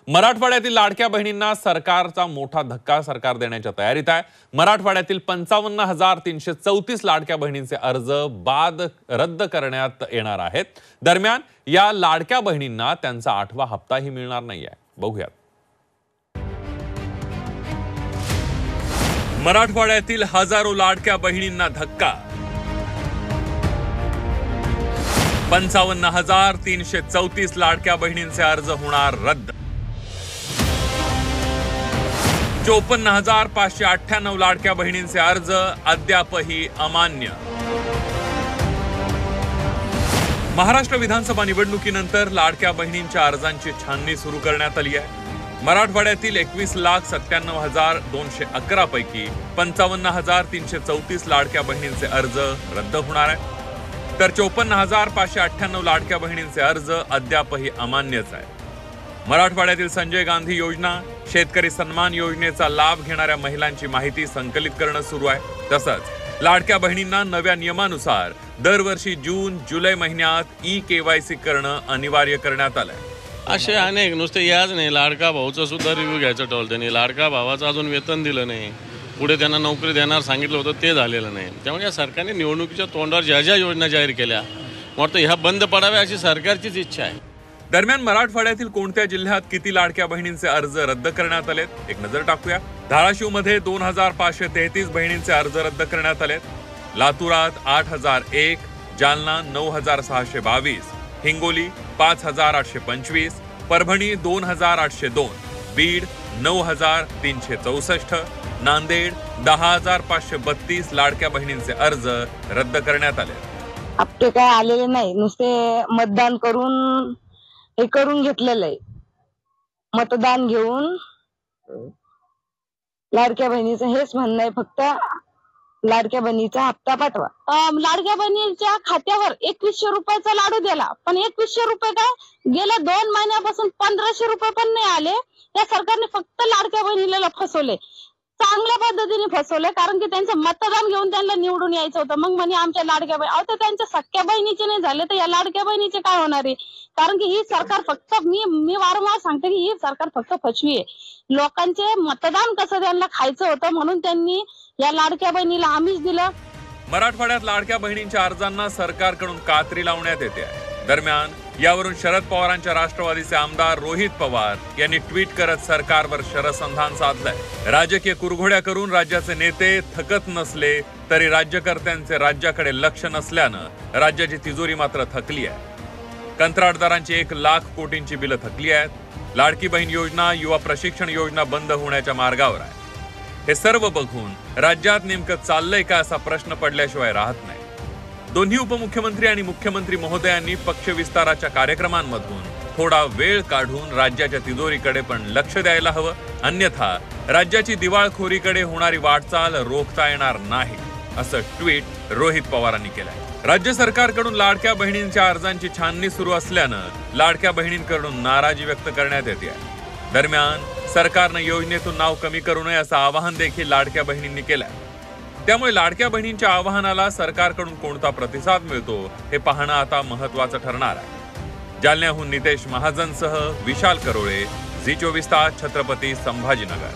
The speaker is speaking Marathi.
मराठवाड्यातील लाडक्या बहिणींना सरकारचा मोठा धक्का सरकार देण्याच्या तयारीत आहे। मराठवाड्यातील 55,334 लाडक्या बहिणींचे अर्ज बाद रद्द करण्यात येणार आहेत। दरम्यान या लाडक्या बहिणींना त्यांचा 8वा हप्ताही मिळणार नाहीये। बघूयात। मराठवाड्यातील हजारो लाडक्या बहिणींना धक्का। 55,334 लाडक्या बहिणींचे अर्ज होणार रद्द। 54,598 लाडक्या बहिणींचे अर्ज अद्यापही अमान्य। महाराष्ट्र विधानसभा निवडणुकीनंतर लाडक्या बहिणींच्या अर्जांची छाननी सुरू करण्यात आली आहे। मराठवाड्यातील 21,97,211 पैकी 55,334 लाडक्या बहिणींचे अर्ज रद्द होणार आहे, तर 54,598 लाडक्या बहिणींचे अर्ज अद्यापही अमान्यच आहे। मराठवाड्यातील संजय गांधी योजना, शेतकरी सन्मान योजनेचा लाभ घेणाऱ्या महिलांची माहिती संकलित करणं सुरू आहे। तसंच लाडक्या बहिणींना नव्या नियमानुसार दरवर्षी जून जुलै महिन्यात KYC करणं अनिवार्य करण्यात आलंय। असे अनेक, नुसते याच नाही, लाडका भाऊचा सुद्धा रिव्ह्यू घ्यायचं ठरवलं त्यांनी। लाडका भावाचं अजून वेतन दिलं नाही, पुढे त्यांना नोकरी देणार सांगितलं होतं ते झालेलं नाही। त्यामुळे या सरकारने निवडणुकीच्या तोंडावर ज्या ज्या योजना जाहीर केल्या वाटतं ह्या बंद पडाव्या अशी सरकारचीच इच्छा आहे। दरम्यान मराठवाड्यातील कोणत्या जिल्ह्यात किती लाडक्या बहिणींचे अर्ज रद्द करण्यात आलेत, एक नजर टाकूया। धाराशिवमध्ये 2,533 बहिणींचे अर्ज रद्द करण्यात आलेत। लातूरात 8,001, जालना 9,622, हिंगोली 5,825, परभणी 2,802, बीड 9,364, नांदेड 10,532 लाडक्या बहिणींचे अर्ज रद्द करण्यात आले। हप्ते काय आलेले नाही, नुसते मतदान करून हे करून घेतलेलं आहे। मतदान घेऊन लाडक्या बहिणीचं हेच म्हणणं आहे, फक्त लाडक्या बहिणीचा हप्ता पाठवा। लाडक्या बहिणीच्या खात्यावर 2100 रुपयाचा लाडू दिला, पण 2100 रुपये काय गेल्या 2 महिन्यापासून 1500 रुपये पण नाही आले। या सरकारने फक्त लाडक्या बहिणीला फसवले, चांगल्या पद्धतीने फसवले, कारण की त्यांचं मतदान घेऊन त्यांना निवडून यायचं होतं। मग म्हणे आमच्या लाडक्या बहिणी, अहो त्यांच्या सख्या बहिणीचे नाही झाले तर या लाडक्या बहिणीचे काय होणार आहे? कारण की ही सरकार फक्त मी वारंवार सांगते की ही सरकार फक्त फसवी आहे। लोकांचे मतदान कसं त्यांना खायचं होतं म्हणून त्यांनी या लाडक्या बहिणीला आमिष दिलं। मराठवाड्यात लाडक्या बहिणींच्या अर्जांना सरकारकडून कात्री लावण्यात येते आहे। दरम्यान यावरून शरद पवारांच्या राष्ट्रवादीचे आमदार रोहित पवार यांनी ट्विट करत सरकारवर शरसंधान साधलंय। राजकीय कुरघोड्या करून राज्याचे नेते थकत नसले तरी राज्यकर्त्यांचे राज्याकडे लक्ष नसल्यानं राज्याची तिजोरी मात्र थकली आहे। कंत्राटदारांची 1,00,000 कोटींची बिलं थकली आहेत। लाडकी बहीण योजना, युवा प्रशिक्षण योजना बंद होण्याच्या मार्गावर आहे। हे सर्व बघून राज्यात नेमकं चाललंय का असा प्रश्न पडल्याशिवाय राहत नाही। दोन्ही उपमुख्यमंत्री आणि मुख्यमंत्री महोदयांनी पक्ष विस्ताराच्या कार्यक्रमांमधून थोडा वेळ काढून राज्याच्या तिजोरीकडे पण लक्ष द्यायला हवं, अन्यथा राज्याची दिवाळखोरीकडे होणारी वाटचाल रोखता येणार नाही, असं ट्विट रोहित पवारांनी केलंय। राज्य सरकारकडून लाडक्या बहिणींच्या अर्जांची छाननी सुरू असल्यानं लाडक्या बहिणींकडून नाराजी व्यक्त करण्यात येते आहे। दरम्यान सरकारनं योजनेतून नाव कमी करू नये असं आवाहन देखील लाडक्या बहिणींनी केलंय। त्यामुळे लाडक्या बहिणींच्या आवाहनाला सरकारकडून कोणता प्रतिसाद मिळतो हे पाहणं आता महत्त्वाचं ठरणार आहे। जालन्याहून नितेश महाजनसह विशाल करोळे, झी 24 तास, छत्रपती संभाजीनगर।